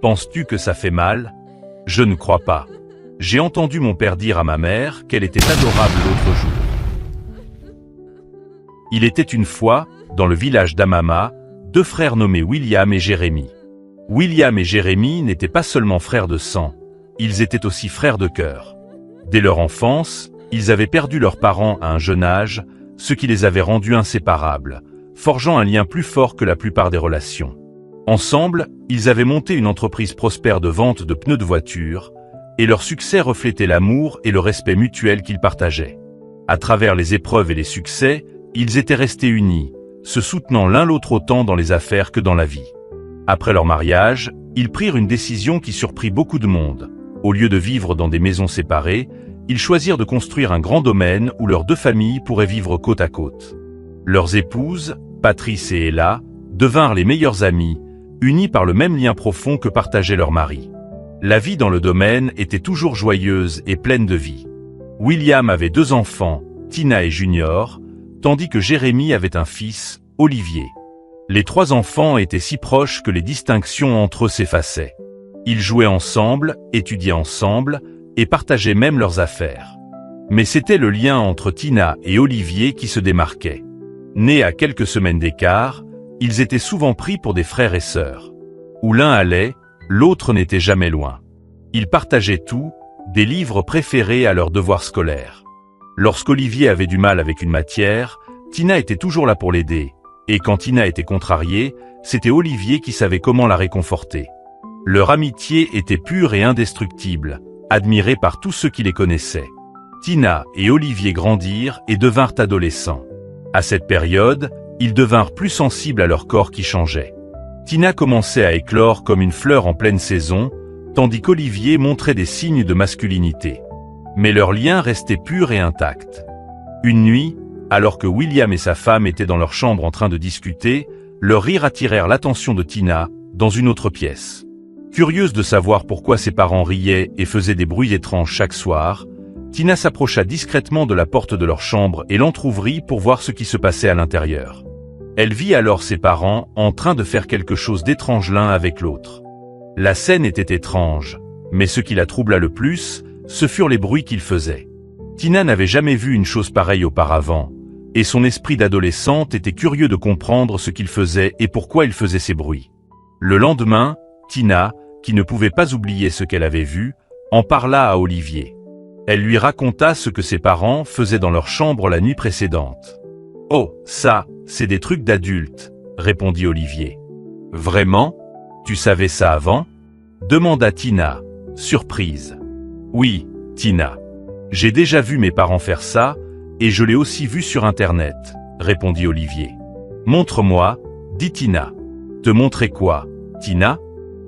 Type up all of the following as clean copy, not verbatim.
Penses-tu que ça fait mal? Je ne crois pas. J'ai entendu mon père dire à ma mère qu'elle était adorable l'autre jour. Il était une fois, dans le village d'Amama, deux frères nommés William et Jérémie. William et Jérémie n'étaient pas seulement frères de sang, ils étaient aussi frères de cœur. Dès leur enfance, ils avaient perdu leurs parents à un jeune âge, ce qui les avait rendus inséparables, forgeant un lien plus fort que la plupart des relations. Ensemble, ils avaient monté une entreprise prospère de vente de pneus de voiture, et leur succès reflétait l'amour et le respect mutuel qu'ils partageaient. À travers les épreuves et les succès, ils étaient restés unis, se soutenant l'un l'autre autant dans les affaires que dans la vie. Après leur mariage, ils prirent une décision qui surprit beaucoup de monde. Au lieu de vivre dans des maisons séparées, ils choisirent de construire un grand domaine où leurs deux familles pourraient vivre côte à côte. Leurs épouses, Patrice et Ella, devinrent les meilleures amies, unies par le même lien profond que partageait leur mari. La vie dans le domaine était toujours joyeuse et pleine de vie. William avait 2 enfants, Tina et Junior, tandis que Jérémie avait un fils, Olivier. Les 3 enfants étaient si proches que les distinctions entre eux s'effaçaient. Ils jouaient ensemble, étudiaient ensemble, et partageaient même leurs affaires. Mais c'était le lien entre Tina et Olivier qui se démarquait. Nés à quelques semaines d'écart, ils étaient souvent pris pour des frères et sœurs. Où l'un allait, l'autre n'était jamais loin. Ils partageaient tout, des livres préférés à leurs devoirs scolaires. Lorsqu'Olivier avait du mal avec une matière, Tina était toujours là pour l'aider, et quand Tina était contrariée, c'était Olivier qui savait comment la réconforter. Leur amitié était pure et indestructible, admirée par tous ceux qui les connaissaient. Tina et Olivier grandirent et devinrent adolescents. À cette période, ils devinrent plus sensibles à leur corps qui changeait. Tina commençait à éclore comme une fleur en pleine saison, tandis qu'Olivier montrait des signes de masculinité. Mais leur lien restait pur et intact. Une nuit, alors que William et sa femme étaient dans leur chambre en train de discuter, leurs rires attirèrent l'attention de Tina, dans une autre pièce. Curieuse de savoir pourquoi ses parents riaient et faisaient des bruits étranges chaque soir, Tina s'approcha discrètement de la porte de leur chambre et l'entrouvrit pour voir ce qui se passait à l'intérieur. Elle vit alors ses parents en train de faire quelque chose d'étrange l'un avec l'autre. La scène était étrange, mais ce qui la troubla le plus, ce furent les bruits qu'ils faisaient. Tina n'avait jamais vu une chose pareille auparavant, et son esprit d'adolescente était curieux de comprendre ce qu'ils faisaient et pourquoi ils faisaient ces bruits. Le lendemain, Tina, qui ne pouvait pas oublier ce qu'elle avait vu, en parla à Olivier. Elle lui raconta ce que ses parents faisaient dans leur chambre la nuit précédente. « Oh, ça, c'est des trucs d'adultes, » répondit Olivier. « Vraiment? Tu savais ça avant ?» demanda Tina, surprise. « Oui, Tina. J'ai déjà vu mes parents faire ça, et je l'ai aussi vu sur Internet, » répondit Olivier. « Montre-moi, » dit Tina. « Te montrer quoi, Tina ?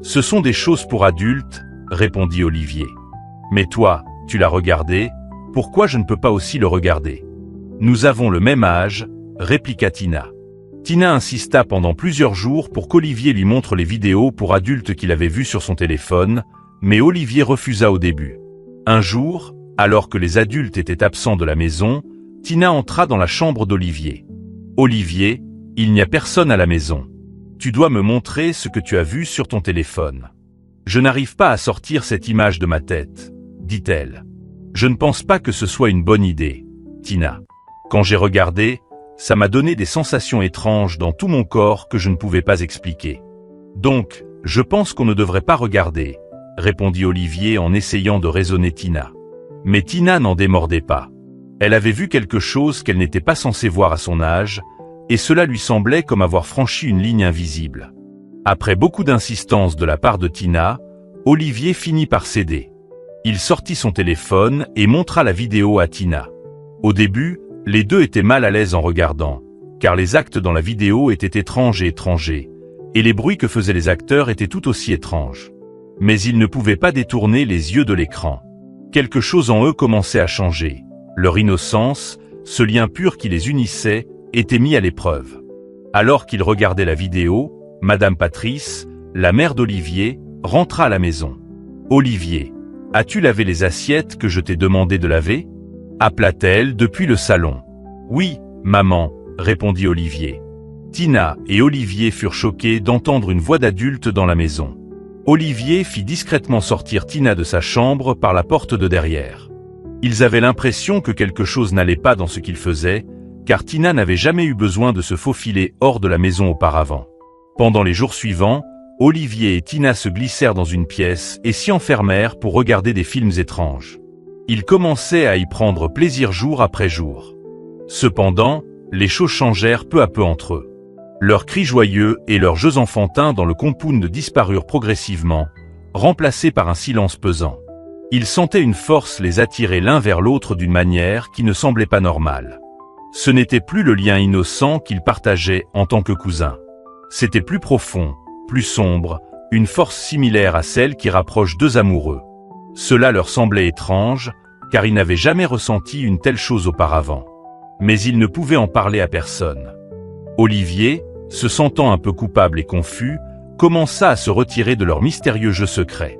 Ce sont des choses pour adultes, » répondit Olivier. « Mais toi, tu l'as regardé, pourquoi je ne peux pas aussi le regarder ? Nous avons le même âge, » répliqua Tina. Tina insista pendant plusieurs jours pour qu'Olivier lui montre les vidéos pour adultes qu'il avait vues sur son téléphone, mais Olivier refusa au début. Un jour, alors que les adultes étaient absents de la maison, Tina entra dans la chambre d'Olivier. « Olivier, il n'y a personne à la maison. Tu dois me montrer ce que tu as vu sur ton téléphone. Je n'arrive pas à sortir cette image de ma tête, » dit-elle. « Je ne pense pas que ce soit une bonne idée, Tina. Quand j'ai regardé, ça m'a donné des sensations étranges dans tout mon corps que je ne pouvais pas expliquer. Donc, je pense qu'on ne devrait pas regarder, » répondit Olivier en essayant de raisonner Tina. Mais Tina n'en démordait pas. Elle avait vu quelque chose qu'elle n'était pas censée voir à son âge, et cela lui semblait comme avoir franchi une ligne invisible. Après beaucoup d'insistance de la part de Tina, Olivier finit par céder. Il sortit son téléphone et montra la vidéo à Tina. Au début, les deux étaient mal à l'aise en regardant, car les actes dans la vidéo étaient étranges et étrangers, et les bruits que faisaient les acteurs étaient tout aussi étranges. Mais ils ne pouvaient pas détourner les yeux de l'écran. Quelque chose en eux commençait à changer. Leur innocence, ce lien pur qui les unissait, était mis à l'épreuve. Alors qu'ils regardaient la vidéo, Madame Patrice, la mère d'Olivier, rentra à la maison. « Olivier, as-tu lavé les assiettes que je t'ai demandé de laver ?» appela-t-elle depuis le salon. Oui, maman, répondit Olivier. Tina et Olivier furent choqués d'entendre une voix d'adulte dans la maison. Olivier fit discrètement sortir Tina de sa chambre par la porte de derrière. Ils avaient l'impression que quelque chose n'allait pas dans ce qu'ils faisaient, car Tina n'avait jamais eu besoin de se faufiler hors de la maison auparavant. Pendant les jours suivants, Olivier et Tina se glissèrent dans une pièce et s'y enfermèrent pour regarder des films étranges. Ils commençaient à y prendre plaisir jour après jour. Cependant, les choses changèrent peu à peu entre eux. Leurs cris joyeux et leurs jeux enfantins dans le compound disparurent progressivement, remplacés par un silence pesant. Ils sentaient une force les attirer l'un vers l'autre d'une manière qui ne semblait pas normale. Ce n'était plus le lien innocent qu'ils partageaient en tant que cousins. C'était plus profond, plus sombre, une force similaire à celle qui rapproche deux amoureux. Cela leur semblait étrange, car ils n'avaient jamais ressenti une telle chose auparavant. Mais ils ne pouvaient en parler à personne. Olivier, se sentant un peu coupable et confus, commença à se retirer de leur mystérieux jeu secret.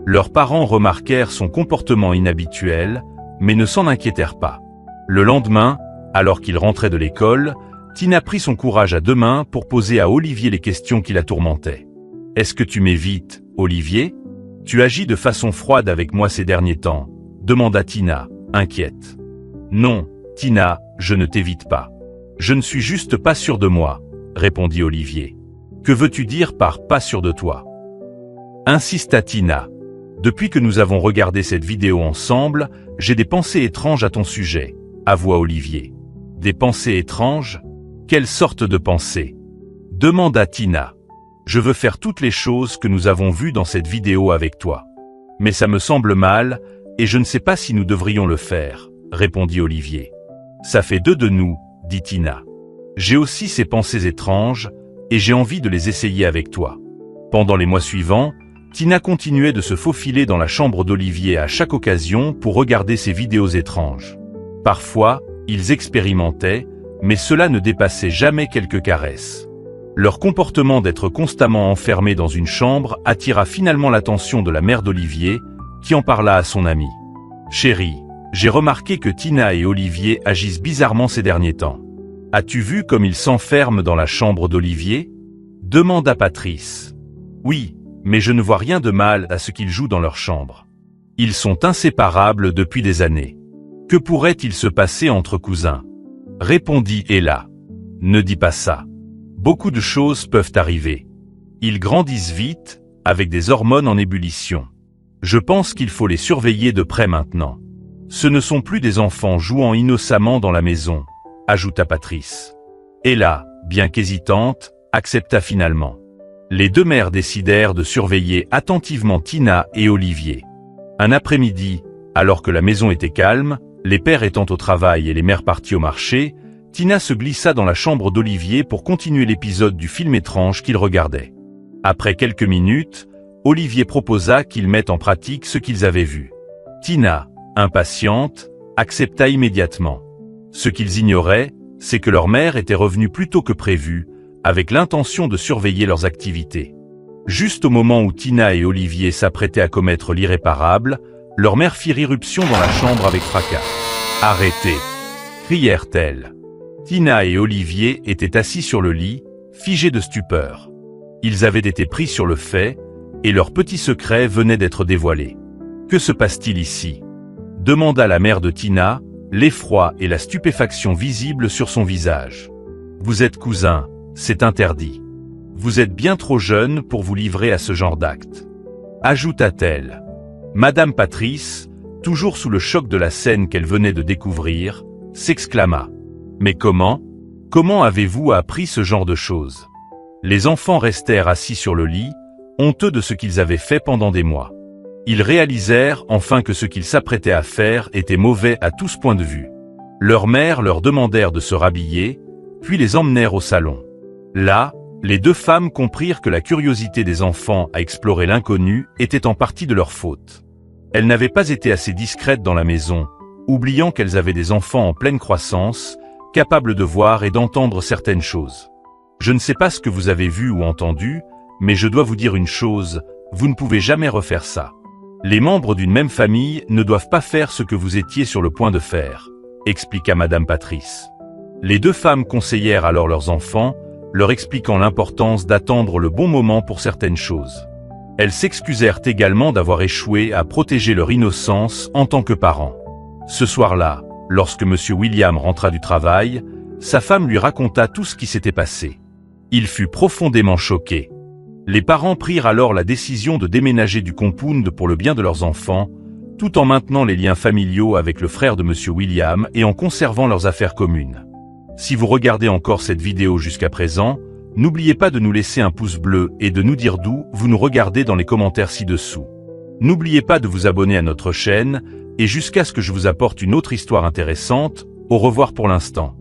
Leurs parents remarquèrent son comportement inhabituel, mais ne s'en inquiétèrent pas. Le lendemain, alors qu'il rentrait de l'école, Tina prit son courage à deux mains pour poser à Olivier les questions qui la tourmentaient. « Est-ce que tu m'évites, Olivier ? Tu agis de façon froide avec moi ces derniers temps ?» demanda Tina, inquiète. « Non, Tina, je ne t'évite pas. Je ne suis juste pas sûr de moi, » répondit Olivier. « Que veux-tu dire par « pas sûr de toi » insista Tina. « Depuis que nous avons regardé cette vidéo ensemble, j'ai des pensées étranges à ton sujet, » avoua Olivier. « Des pensées étranges ? Quelle sorte de pensées ? » demanda Tina. « Je veux faire toutes les choses que nous avons vues dans cette vidéo avec toi. Mais ça me semble mal, et je ne sais pas si nous devrions le faire, » répondit Olivier. « Ça fait deux de nous, » dit Tina. « J'ai aussi ces pensées étranges, et j'ai envie de les essayer avec toi. » Pendant les mois suivants, Tina continuait de se faufiler dans la chambre d'Olivier à chaque occasion pour regarder ces vidéos étranges. Parfois, ils expérimentaient, mais cela ne dépassait jamais quelques caresses. Leur comportement d'être constamment enfermés dans une chambre attira finalement l'attention de la mère d'Olivier, qui en parla à son amie. « Chérie, j'ai remarqué que Tina et Olivier agissent bizarrement ces derniers temps. As-tu vu comme ils s'enferment dans la chambre d'Olivier ?» demanda Patrice. « Oui, mais je ne vois rien de mal à ce qu'ils jouent dans leur chambre. Ils sont inséparables depuis des années. Que pourrait-il se passer entre cousins ?» répondit Ella. « Ne dis pas ça. Beaucoup de choses peuvent arriver. Ils grandissent vite, avec des hormones en ébullition. Je pense qu'il faut les surveiller de près maintenant. Ce ne sont plus des enfants jouant innocemment dans la maison, » ajouta Patrice. Ella, bien qu'hésitante, accepta finalement. Les deux mères décidèrent de surveiller attentivement Tina et Olivier. Un après-midi, alors que la maison était calme, les pères étant au travail et les mères parties au marché, Tina se glissa dans la chambre d'Olivier pour continuer l'épisode du film étrange qu'il regardait. Après quelques minutes, Olivier proposa qu'ils mettent en pratique ce qu'ils avaient vu. Tina, impatiente, accepta immédiatement. Ce qu'ils ignoraient, c'est que leur mère était revenue plus tôt que prévu, avec l'intention de surveiller leurs activités. Juste au moment où Tina et Olivier s'apprêtaient à commettre l'irréparable, leur mère fit irruption dans la chambre avec fracas. « Arrêtez !» crièrent-elles. Tina et Olivier étaient assis sur le lit, figés de stupeur. Ils avaient été pris sur le fait, et leur petit secret venait d'être dévoilé. « Que se passe-t-il ici ?» demanda la mère de Tina, l'effroi et la stupéfaction visibles sur son visage. « Vous êtes cousins, c'est interdit. Vous êtes bien trop jeunes pour vous livrer à ce genre d'acte. » ajouta-t-elle. Madame Patrice, toujours sous le choc de la scène qu'elle venait de découvrir, s'exclama. « Mais comment ? Comment avez-vous appris ce genre de choses ?» Les enfants restèrent assis sur le lit, honteux de ce qu'ils avaient fait pendant des mois. Ils réalisèrent enfin que ce qu'ils s'apprêtaient à faire était mauvais à tous points de vue. Leurs mères leur demandèrent de se rhabiller, puis les emmenèrent au salon. Là, les deux femmes comprirent que la curiosité des enfants à explorer l'inconnu était en partie de leur faute. Elles n'avaient pas été assez discrètes dans la maison, oubliant qu'elles avaient des enfants en pleine croissance, capables de voir et d'entendre certaines choses. Je ne sais pas ce que vous avez vu ou entendu, mais je dois vous dire une chose, vous ne pouvez jamais refaire ça. Les membres d'une même famille ne doivent pas faire ce que vous étiez sur le point de faire, expliqua Madame Patrice. Les deux femmes conseillèrent alors leurs enfants, leur expliquant l'importance d'attendre le bon moment pour certaines choses. Elles s'excusèrent également d'avoir échoué à protéger leur innocence en tant que parents. Ce soir-là, lorsque M. William rentra du travail, sa femme lui raconta tout ce qui s'était passé. Il fut profondément choqué. Les parents prirent alors la décision de déménager du compound pour le bien de leurs enfants, tout en maintenant les liens familiaux avec le frère de M. William et en conservant leurs affaires communes. Si vous regardez encore cette vidéo jusqu'à présent, n'oubliez pas de nous laisser un pouce bleu et de nous dire d'où vous nous regardez dans les commentaires ci-dessous. N'oubliez pas de vous abonner à notre chaîne, et jusqu'à ce que je vous apporte une autre histoire intéressante, au revoir pour l'instant.